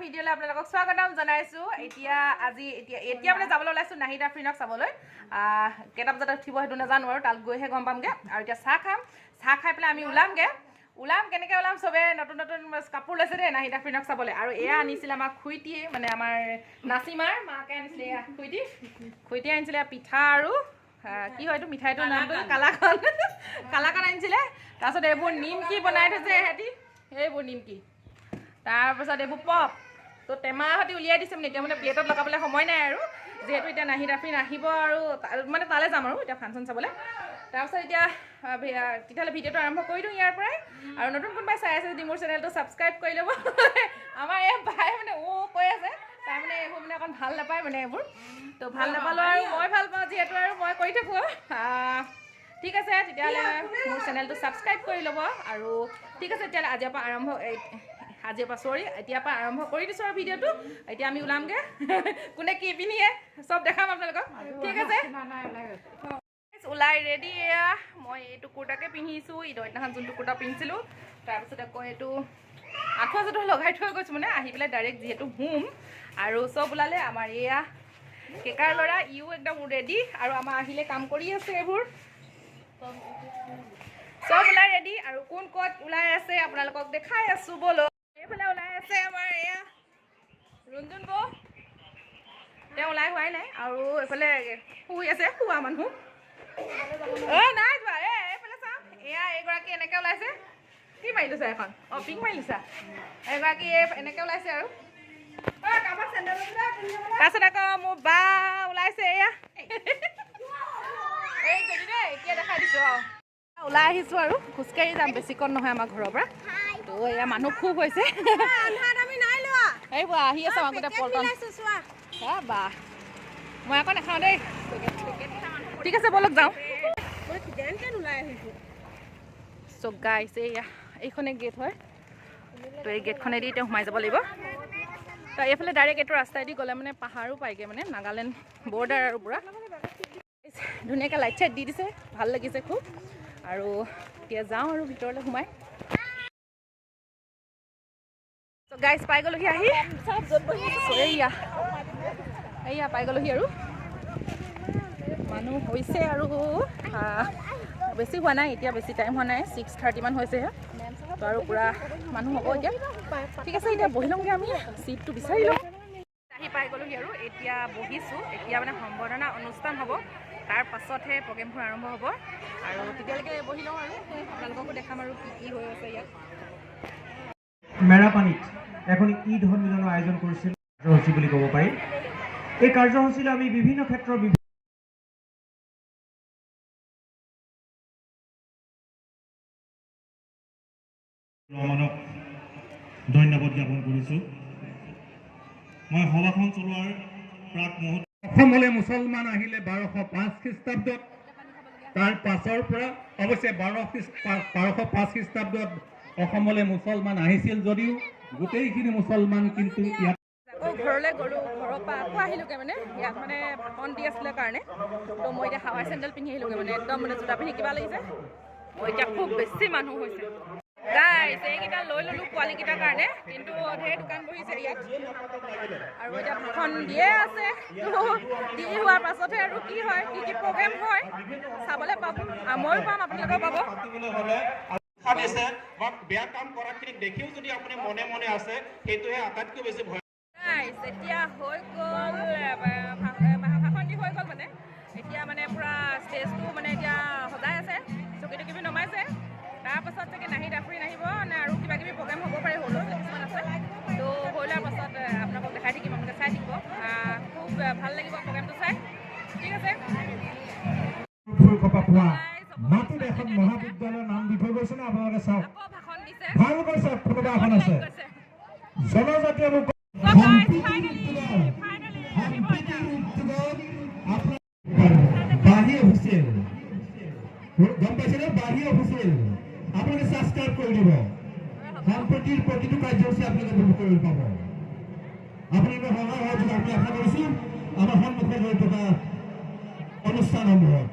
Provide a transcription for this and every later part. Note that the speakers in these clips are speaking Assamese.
ভিডিঅ'লৈ আপোনালোকক স্বাগতম জনাইছো। এতিয়া মানে যাবলৈ ওলাইছো নাহিদ আফ্ৰিনক চাবলৈ। কেইটা বজাত উঠিব সেইটো নাজানো আৰু তাত গৈহে গম পামগে। আৰু এতিয়া চাহ খাম, চাহ খাই পেলাই আমি ওলাম কেনেকৈ ওলাম চবে নতুন কাপোৰ লৈছে দেই নাহিদ আফ্ৰিনক চাবলৈ। আৰু এয়া আনিছিলে আমাৰ খুইটিয়ে, মানে আমাৰ নাচিমাৰ মাকে আনিছিলে। এয়া খুইটিয়ে আনিছিলে পিঠা আৰু কি হয় এইটো মিঠাইটোৰ নামটো কালাকান আনিছিলে। তাৰপিছত এইবোৰ নিমকি বনাই থৈছে সিহঁতি, এইবোৰ নিমকি। তাৰপিছত এইবোৰ পপ তো টেমা সৈতে উলিয়াই দিছে মানে। এতিয়া মানে প্লেটত লগাবলৈ সময় নাই আৰু, যিহেতু এতিয়া নাহিদ আফ্ৰিন আহিব আৰু মানে তালৈ যাম আৰু এতিয়া ফাংচন চাবলৈ। তাৰপিছত এতিয়া তেতিয়াহ'লে ভিডিঅ'টো আৰম্ভ কৰি দিওঁ ইয়াৰ পৰাই। আৰু নতুন কোনোবাই চাই আছে যদি মোৰ চেনেলটো ছাবস্ক্ৰাইব কৰি ল'ব। আমাৰ এই ভাই মানে কৈ আছে, তাই মানে এইবোৰ মানে অকণ ভাল নাপায় মানে এইবোৰ, তো ভাল নাপালোঁ আৰু মই ভাল পাওঁ যিহেতু আৰু মই কৰি থাকোঁ। ঠিক আছে তেতিয়াহ'লে মোৰ চেনেলটো ছাবস্ক্ৰাইব কৰি ল'ব। আৰু ঠিক আছে তেতিয়াহ'লে এতিয়াৰ পৰা আৰম্ভ কৰি দিছোঁ আৰু ভিডিঅ'টো। এতিয়া আমি ওলামগৈ, কোনে কি পিন্ধিয়ে চব দেখাম আপোনালোকক। ঠিক আছে ওলাই ৰেডি। এয়া মই এইটো কুৰ্তাকে পিন্ধিছোঁ, ঈদৰ দিনাখন যোনটো কুৰ্তা পিন্ধিছিলোঁ। তাৰপিছত আকৌ এইটো আঁঠুৱা চাঠুৱা লগাই থৈ গৈছোঁ মানে আহি পেলাই ডাইৰেক্ট যিহেতু হোম। আৰু চব ওলালে আমাৰ এয়া কেকাৰ ল'ৰা, ইও একদম ৰেডি। আৰু আমাৰ আহিলে কাম কৰি আছে, এইবোৰ চব ওলাই ৰেডি। আৰু কোন ক'ত ওলাই আছে আপোনালোকক দেখাই আছোঁ বলো। এইফালে ওলাই আছে আমাৰ এয়া ৰুণজুন বৌ, তেওঁ ওলাই হোৱাই নাই। আৰু এইফালে শুই আছে শুৱা মানুহ, নাই যোৱা। এইফালে চাওঁ, এয়া এইগৰাকী এনেকৈ ওলাইছে। কি মাৰি লৈছা এখন? পিংক মাৰি লৈছা। এইগৰাকী এনেকৈ ওলাইছে আৰু। তাৰপিছত আকৌ মোৰ বা ওলাইছে, এয়া এই যদি দেই এতিয়া দেখাই দিছোঁ আৰু। ওলাই আহিছোঁ আৰু খোজকাঢ়ি যাম, বেছিকণ নহয় আমাৰ ঘৰৰ পৰা। তো এয়া মানুহ খুব হৈছে, এইবোৰ আহি আছে আমাৰ গোটেই পল্টন। বা মই আকৌ নাখাওঁ দেই। ঠিক আছে বলক যাওঁ। চ' গাইছ এয়া এইখনে গেট হয়, তো এই গেটখনেদি এতিয়া সোমাই যাব লাগিব। তো এইফালে ডাইৰেক্ট এইটো ৰাস্তাইদি গ'লে মানে পাহাৰো পায়গৈ, মানে নাগালেণ্ড বৰ্ডাৰ আৰু পূৰা ধুনীয়াকৈ লাইট চাইট দি দিছে, ভাল লাগিছে খুব। আৰু এতিয়া যাওঁ আৰু ভিতৰলৈ সোমাই। গাইজ পাই গ'লোহি আহি, এয়া পাই গ'লোহি আৰু মানুহ হৈছে আৰু বেছি হোৱা নাই এতিয়া, বেছি টাইম হোৱা নাই, 6:30 মান হৈছেহে। তো আৰু পূৰা মানুহ হ'ব এতিয়া। ঠিক আছে এতিয়া বহি লওঁগৈ, আমি চিটটো বিচাৰি লওঁ। আহি পাই গ'লোহি আৰু এতিয়া বহিছোঁ। এতিয়া মানে সম্বৰ্ধনা অনুষ্ঠান হ'ব, তাৰ পাছতহে প্ৰগ্ৰেমবোৰ আৰম্ভ হ'ব। আৰু তেতিয়ালৈকে বহি লওঁ আৰু আপোনালোককো দেখাম আৰু কি হৈ আছে ইয়াত। মেৰাপানীত এখন ঈদ সন্মিলনৰ আয়োজন কৰিছিল কাৰ্যসূচী বুলি ক'ব পাৰি। এই কাৰ্যসূচীলৈ আমি বিভিন্ন ক্ষেত্ৰৰ ধন্যবাদ জ্ঞাপন কৰিছোঁ। মই সভাখন চলোৱাৰ প্ৰাক মুহূৰ্ত অসমলৈ মুছলমান আহিলে 1205 খ্ৰীষ্টাব্দত। তাৰ পাছৰ পৰা অৱশ্যে 1205 খ্ৰীষ্টাব্দত অসমলৈ মুছলমান আহিছিল যদিও গোটেইখিনি মুছলমান কিন্তু ইয়াত আকৌ ঘৰলৈ গ'লোঁ। ঘৰৰ পৰা আকৌ আহিলোগৈ, মানে ইয়াত মানে ভাষণ দি আছিলে কাৰণে। তো মই এতিয়া হাৱাই চেণ্ডেল পিন্ধি আহিলোগৈ, মানে একদম মানে জোতা পিন্ধি কিবা লাগিছে। এতিয়া খুব বেছি মানুহ হৈছে গাইছ। এইকেইটা লৈ ল'লোঁ পোৱালীকেইটাৰ কাৰণে, কিন্তু ঢেৰ দোকান বহিছে ইয়াত। আৰু এতিয়া ভাষণ দিয়ে আছে, তো দি হোৱাৰ পাছতহে আৰু কি হয়, কি প্ৰগ্ৰেম হয় চাবলৈ পাব, ময়ো পাম, আপোনালোকেও পাব। বেয়া কাম কৰাখিনিক দেখিও যদি আপুনি মনে মনে আছে, সেইটোহে আটাইতকৈ বেছি ভয়। এতিয়া হৈ গ'ল, ভাষণ দি হৈ গ'ল। মানে এতিয়া মানে পূৰা ষ্টেজটো মানে এতিয়া সজাই আছে, চকী টকীবোৰ নমাইছে। তাৰপাছত চাগে নাহিদ আফ্ৰিন আহিব নে আৰু কিবা কিবি প্ৰগ্ৰেম হ'ব পাৰে, সৰু ল'ৰা কিছুমান আছে। তো হৈ লোৱাৰ পাছত আপোনালোকক দেখাই থাকিম, আপোনালোকে চাই থাকিব। খুব ভাল লাগিব প্ৰগ্ৰেমটো চাই। ঠিক আছে এখন মহাবিদ্যালয়ৰ নাম দি থৈ গৈছে নে আপোনালোকে চাওক, আকৌ ভাষণ দিছে, ভালকৈ চাওক, কোনোবা এখন আছে জনজাতীয় লোক বাঢ়ি অফিচিয়েল, গম পাইছেনে? বাঢ়ি অফিচিয়েল আপোনালোকে ছাবস্ক্ৰাইব কৰি দিব। সম্প্ৰতিৰ প্ৰতিটো কাৰ্যসূচী আপোনালোকে উপভোগ কৰিব পাব। আপোনালোকে সহায় সহযোগ আমি আশা কৰিছোঁ আমাৰ সন্মুখত হৈ থকা অনুষ্ঠানসমূহত।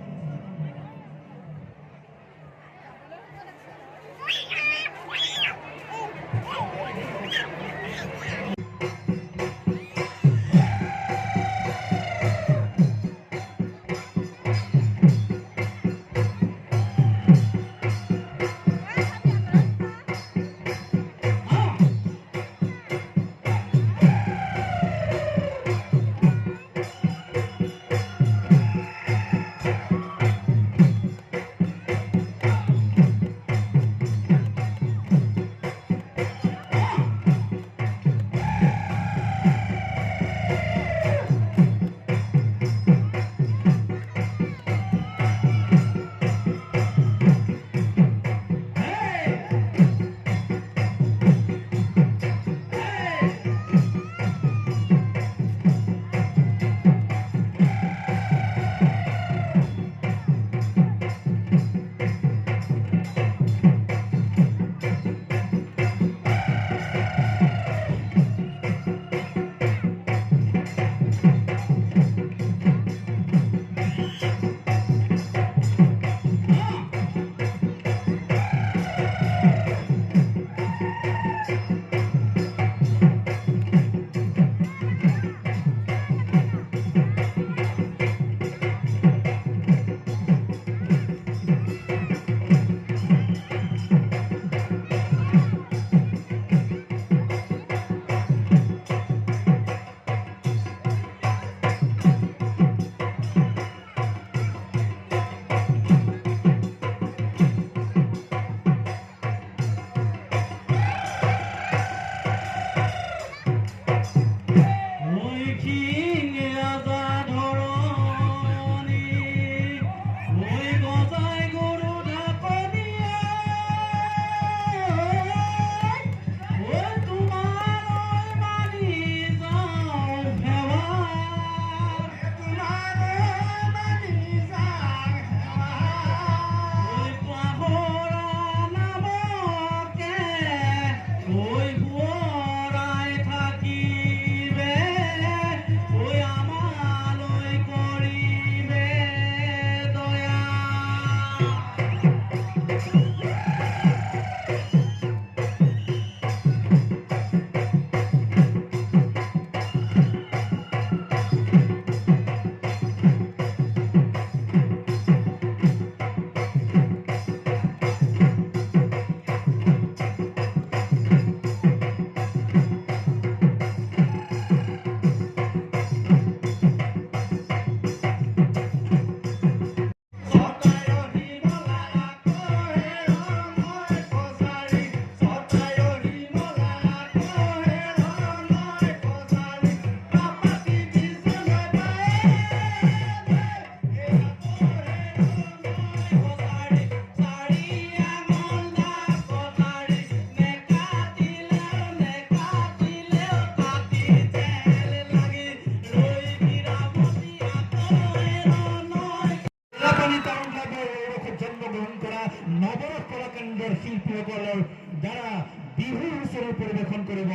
পৰিৱেশন কৰিব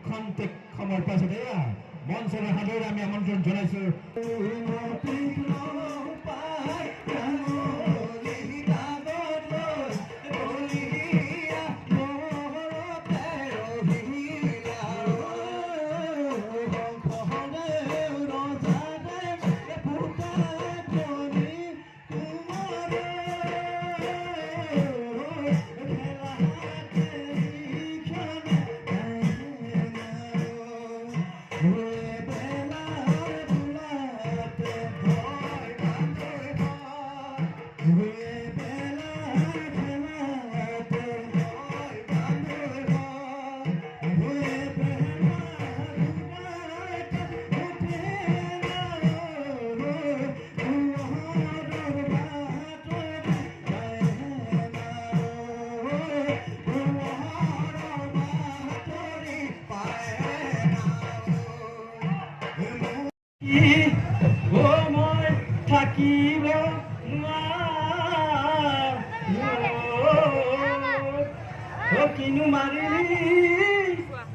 খন্তেক সময়ৰ পাছতে মঞ্চৰ হাতৰে আমি আমন্ত্ৰণ জনাইছোঁ। থাকিব কিনো মাৰিলি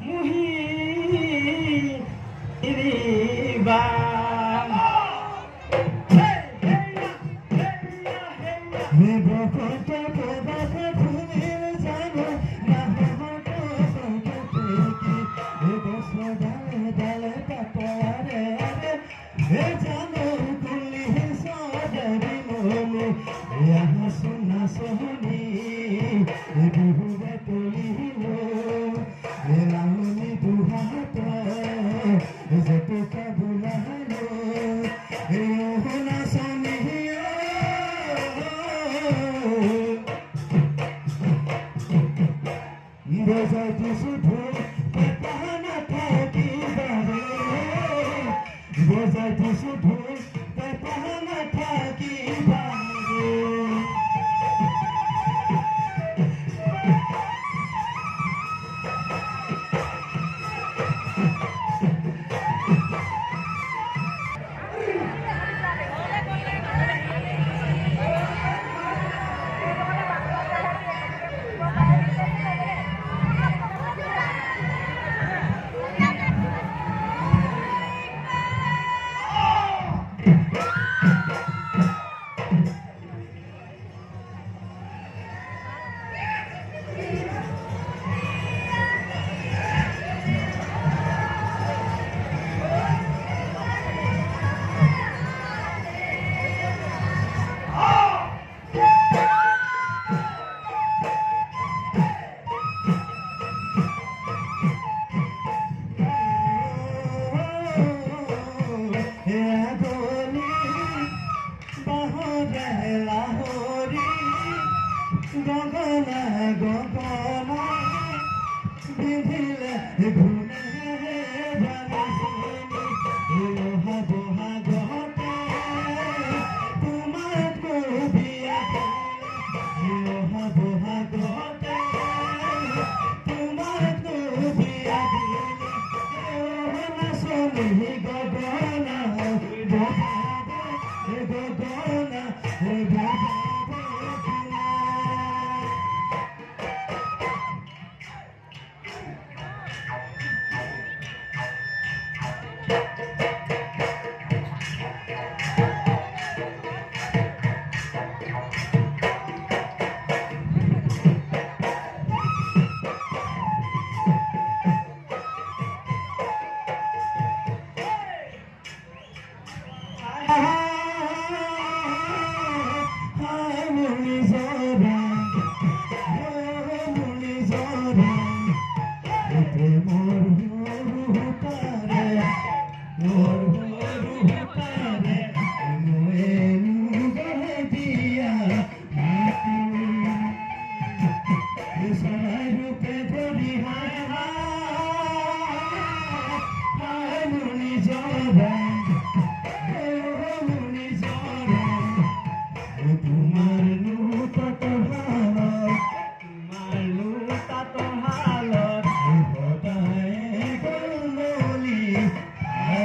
মুহিবা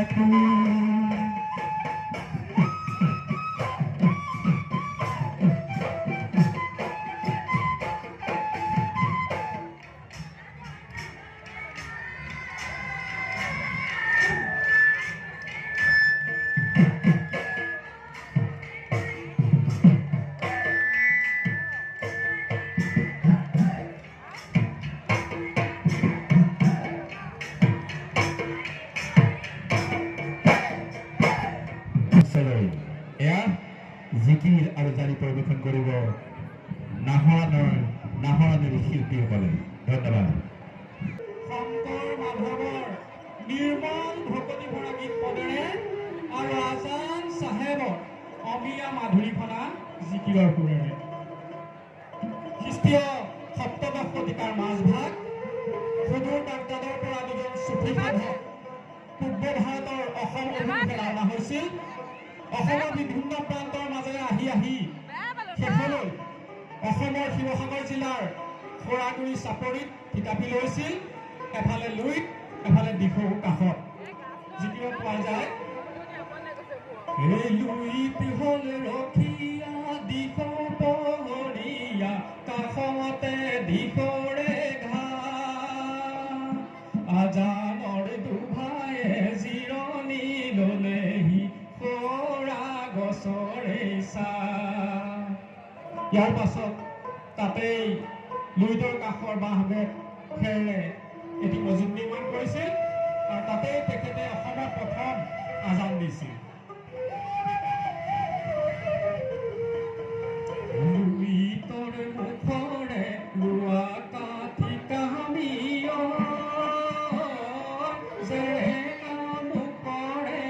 Thank you. জিকিৰ আৰু জাৰি পৰিৱেশন কৰিব নাহৰানৰ শিল্পীসকলে। ধন্যবাদ। শংকৰ মাধৱৰ নিৰ্মল ভকতি ভৰা গীত পদেৰে আৰু আজান চাহেবৰ অমিয়া মাধুৰীখনা জিকিৰৰ সুৰেৰে খ্ৰীষ্টীয় সপ্তদশ শতিকাৰ মাজভাগ সুদূৰ বাগদাদৰ পৰা দুজন চুফী সাধক পূৰ্ব ভাৰতৰ অসম অভিমুখে ৰাওনা হৈছিল। অসমৰ বিভিন্ন প্ৰান্তৰ মাজেৰে আহি শেষলৈ অসমৰ শিৱসাগৰ জিলাৰ খোৰাগুৰি চাপৰিত থিতাপি লৈছিল। এফালে লুইত এফালে দিখৌ কাষত জিকিব পোৱা যায়। লুইত হ'ল ৰখীয়া দিখৌ পহৰীয়া কাষতে দিখৌৰে ঘাট আজানৰ দুভায়ে জিৰণি ললেহি খোৰা গছৰে ছাঁ। ইয়াৰ পাছত তাতেই লুইতৰ কাষৰ বাঁহবেত খেৰেৰে এটি মছজিদ নিৰ্মাণ কৰিছিল আৰু তাতেই তেখেতে অসমত প্ৰথম আজান দিছিল। লুইতৰ মুখৰে লোৱা কাঠি কামিয় জেৰেঙা মুখৰে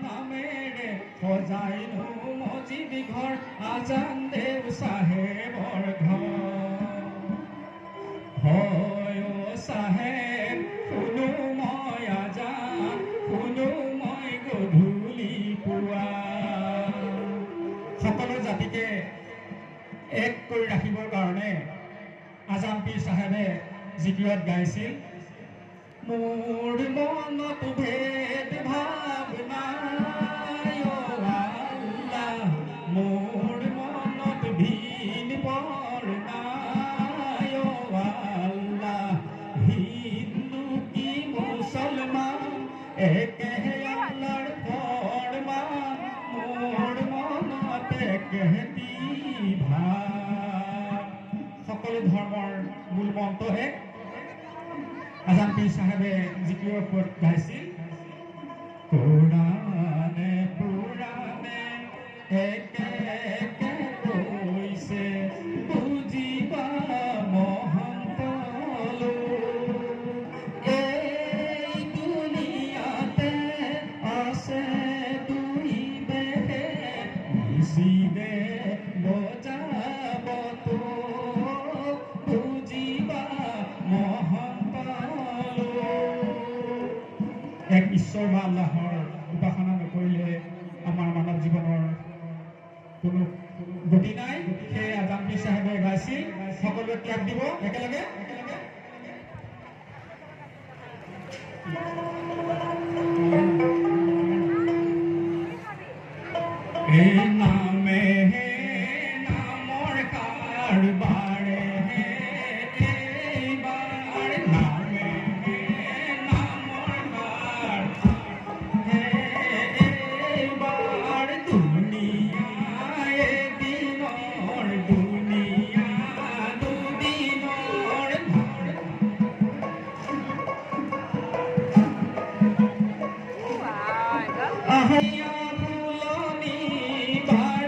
নামেৰে সজাই মছজিদ ঘৰ আজান দেৱ চাহেবৰ ঘৰ হয় চাহেব শুনো মই আজান শুনো মই গধূলি পুৱা। সকলো জাতিকে এক কৰি ৰাখিবৰ কাৰণে আজান পীৰ চাহেবে জিকিৰত গাইছিল। মোৰ মনত ভেদ ভাৱ নাই অ আল্লাহ, মোৰ মনত ভিন পৰ নাই অ আল্লাহ। হিন্দু কি মুছলমান একে আল্লাহৰ ফৰমান, মোৰ মনত একেটি ভাৱ। সকলো ধৰ্মৰ মূল মন্ত্ৰ এক। আজান পীৰ চাহেবে জিকিৰৰ ওপৰত গাইছিল। পুৰাণে পুৰাণে একে একে কৈছে বুজিবা মহন্ত লোক। এই দুনিয়াতে আছে দুই বেহে নিচিবে বজাব তো বুজিবা মহন্ত লোক। এক ঈশ্বৰ বা আল্লাহৰ উপাসনা নকৰিলে আমাৰ মানৱ জীৱনৰ কোনো গতি নাই। সেয়ে আজান পীৰ চাহেবে গাইছিল। সকলোৱে ত্যাগ দিব একেলগে। এই নামে নামৰ কাৰবাৰে এইবাৰ নামে নামৰ কাৰ এইবাৰ দুনিয়াই এদিনৰ দুনিয়া দুদিনৰ আহিয়া ফুলনি বাৰ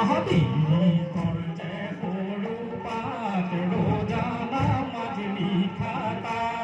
আহতি কৰজে সৰু পাত ৰজানা মাজলি খাতাত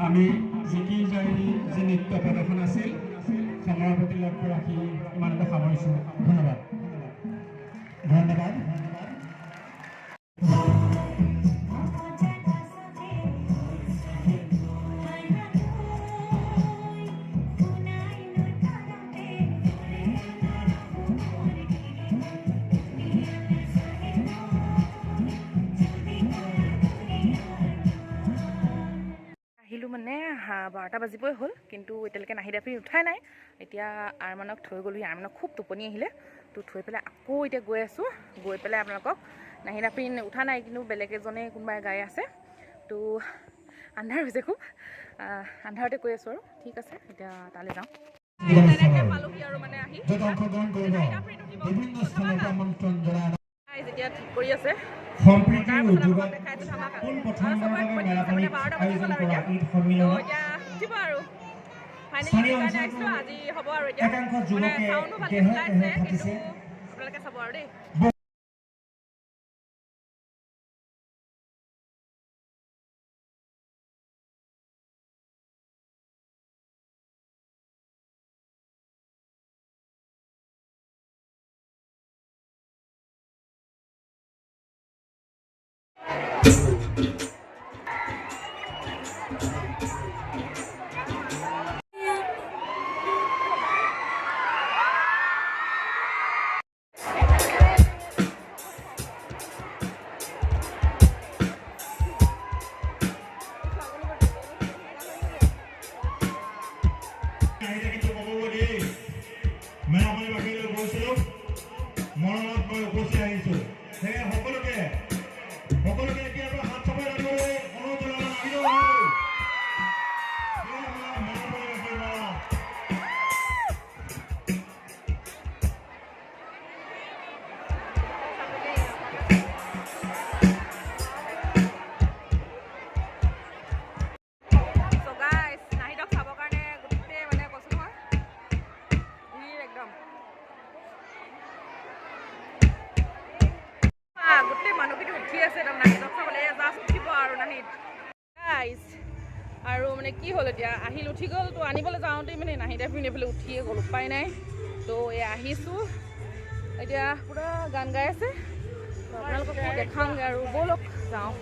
আমি জিকি জয়ী যি নৃত্য প্ৰদৰ্শন আছিল সময়ৰ প্ৰতি লক্ষ্য ৰাখি ইমানতে সামৰিছোঁ ধন্যবাদ ধন্যবাদ আহিলোঁ মানে 12টা বাজিবই হ'ল কিন্তু এতিয়ালৈকে নাহিদ আফ্ৰিন উঠাই নাই এতিয়া আৰমানক থৈ গ'লোঁ আৰমানক খুব টোপনি আহিলে তো থৈ পেলাই আকৌ এতিয়া গৈ আছোঁ গৈ পেলাই আপোনালোকক নাহিদ আফ্ৰিন উঠা নাই কিন্তু বেলেগ এজনে কোনোবাই গাই আছে তো আন্ধাৰ হৈছে খুব আন্ধাৰতে কৈ আছোঁ আৰু ঠিক আছে এতিয়া তালৈ যাওঁ পালোহি আৰু মানে আহি যেতিয়া ঠিক কৰি আছে সম্প্ৰীতিৰ উদ্যোগত পোনপ্ৰথমবাৰৰ বাবে মেৰাপানীত আয়োজন কৰা ঈদ সন্মিলনত স্থানীয় অঞ্চলটোৰ একাংশ যুৱকে দেহে দেহে থাকিছে আপোনালোকে চাব আৰু দেই আৰু মানে কি হ'ল এতিয়া আহিল উঠি গ'ল তো আনিবলৈ যাওঁতে মানে নাহিদ আফ্ৰিন এইফালে উঠিয়ে গ'ল উপায় নাই তো এই আহিছোঁ এতিয়া পুৰা গান গাই আছে আপোনালোকক দেখাওঁগৈ আৰু ব'লক যাওঁ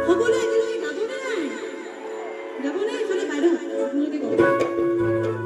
সকলোৱে একেলগে গাবনে নাই? গাবনে? এইফালে বাইদেউ আপোনালোকে গাব।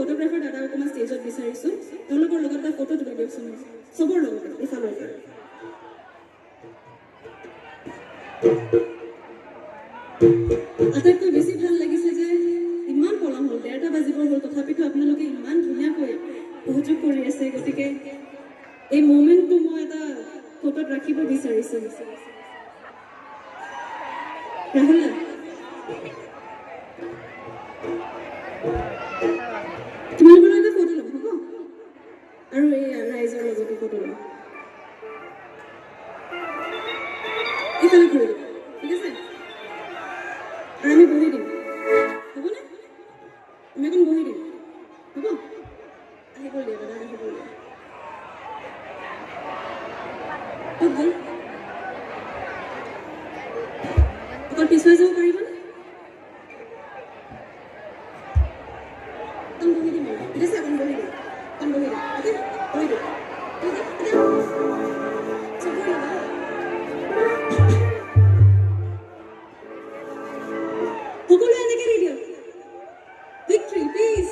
ফটোগ্ৰাফাৰ দাদা অকমান ষ্টেজত বিচাৰিছো তেওঁলোকৰ লগত এটা ফটো তুলি দিয়কচোন সবৰ লগত ইফালৰ পৰা আটাইতকৈ বেছি ভাল লাগিছে যে ইমান পলম হ'ল ১:৩০ বাজিব হ'ল তথাপিতো আপোনালোকে ইমান ধুনীয়াকৈ সহযোগ কৰি আছে গতিকে এই মোমেণ্টটো মই এটা ফটোত ৰাখিব বিচাৰিছো ৰাহুল তোমালোকৰ লগত ফটো ল'ম হ'ব আৰু এই ৰাইজৰ লগতে ফটো ল'ম এইফালে ঘূৰি দিম ঠিক আছে আৰু আমি বহি দিম হ'বনে আমি এখন বহি দিম হ'ব আহিব দিয়া দাদা আহিব দিয়া খুব ভাল অকল পিছুৱাই যাব পাৰিবনে বহি দিম ঠিক আছে এখন বহি দিম অ'কে বহি দিম সকলো এনেকৈ দি দিয়ক victory please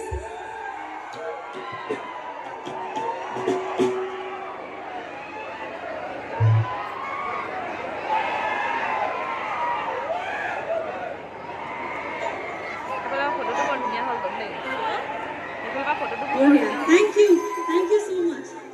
Thank you so much.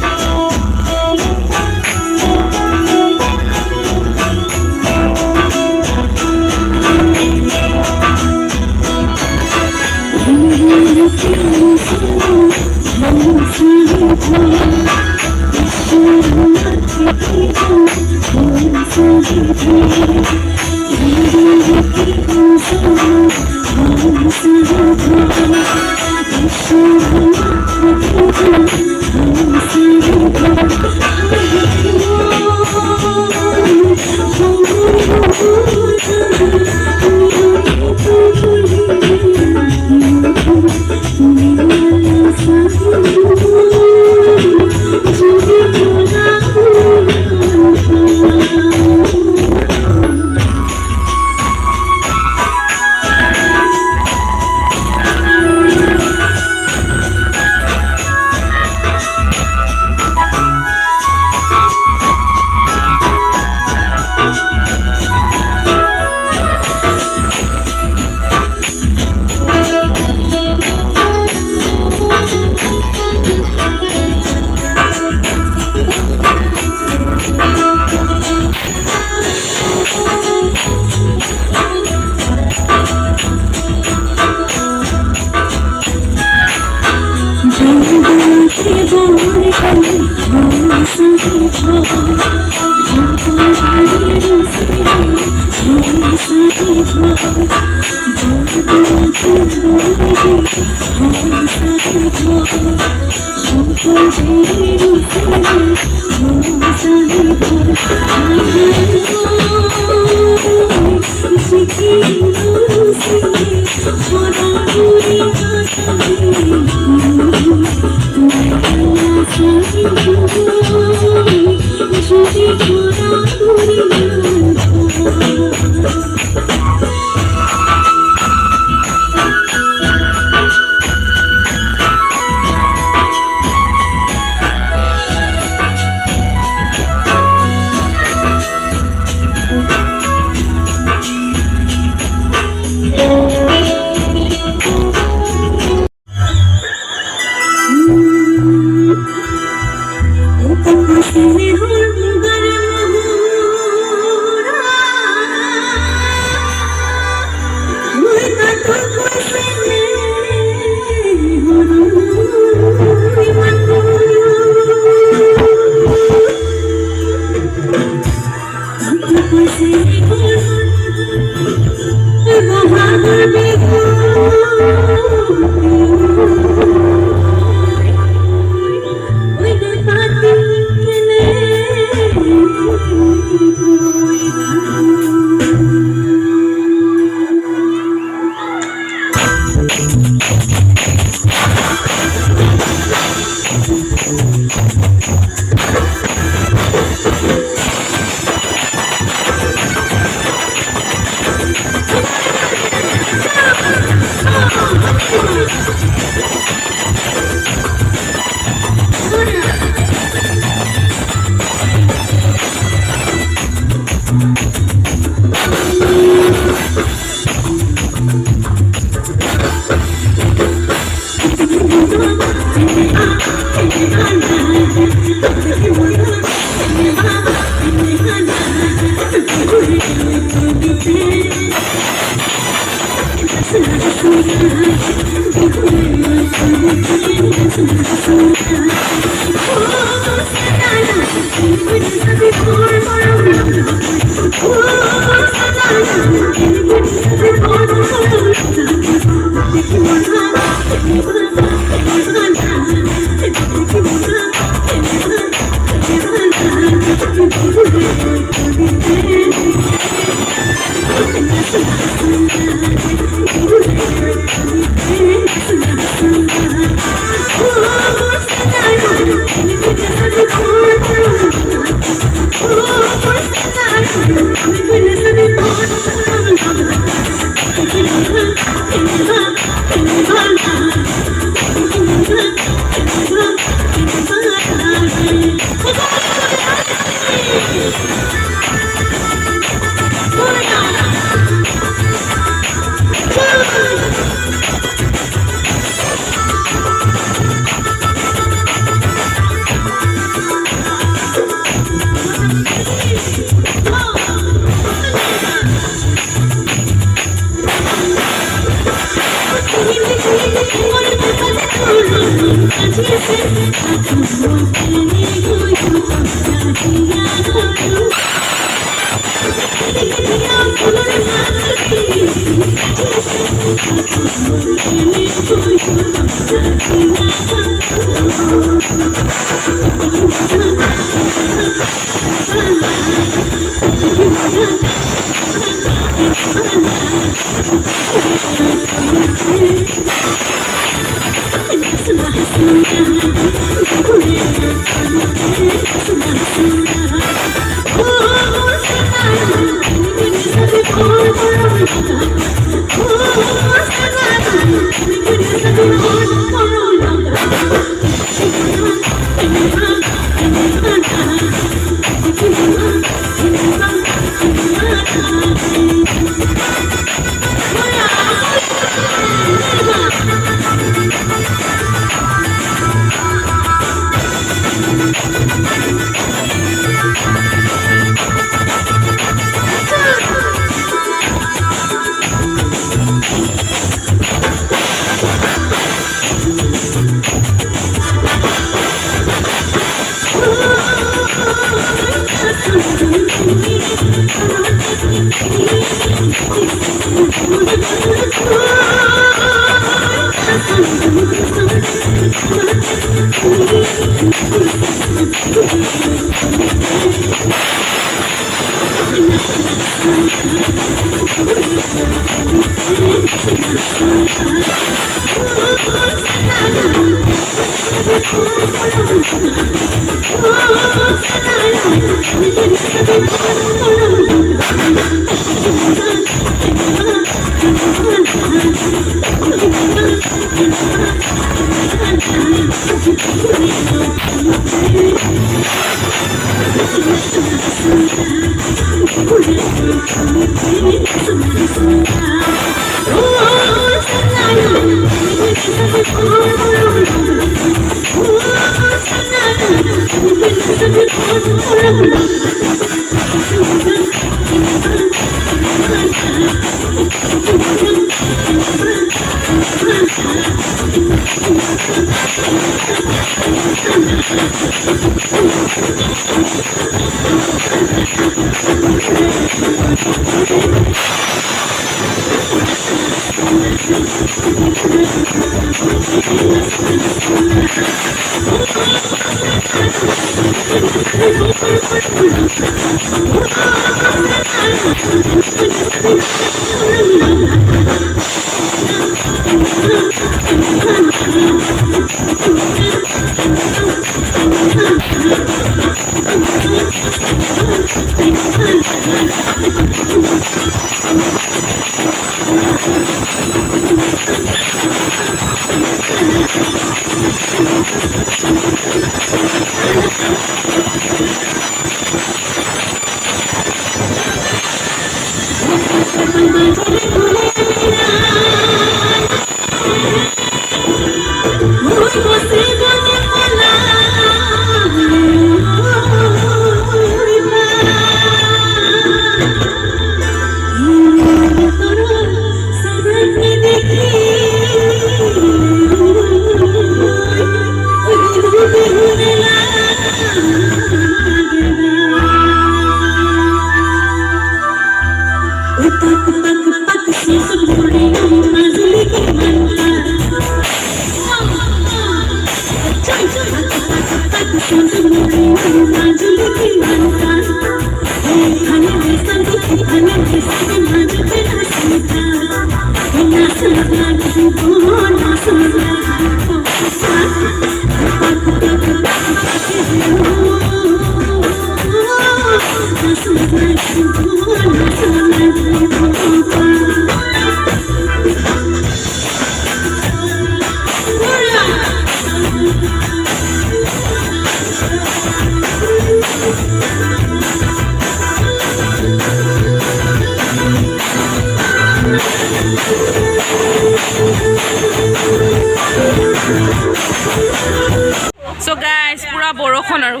So guys, pura বৰষুণ আৰু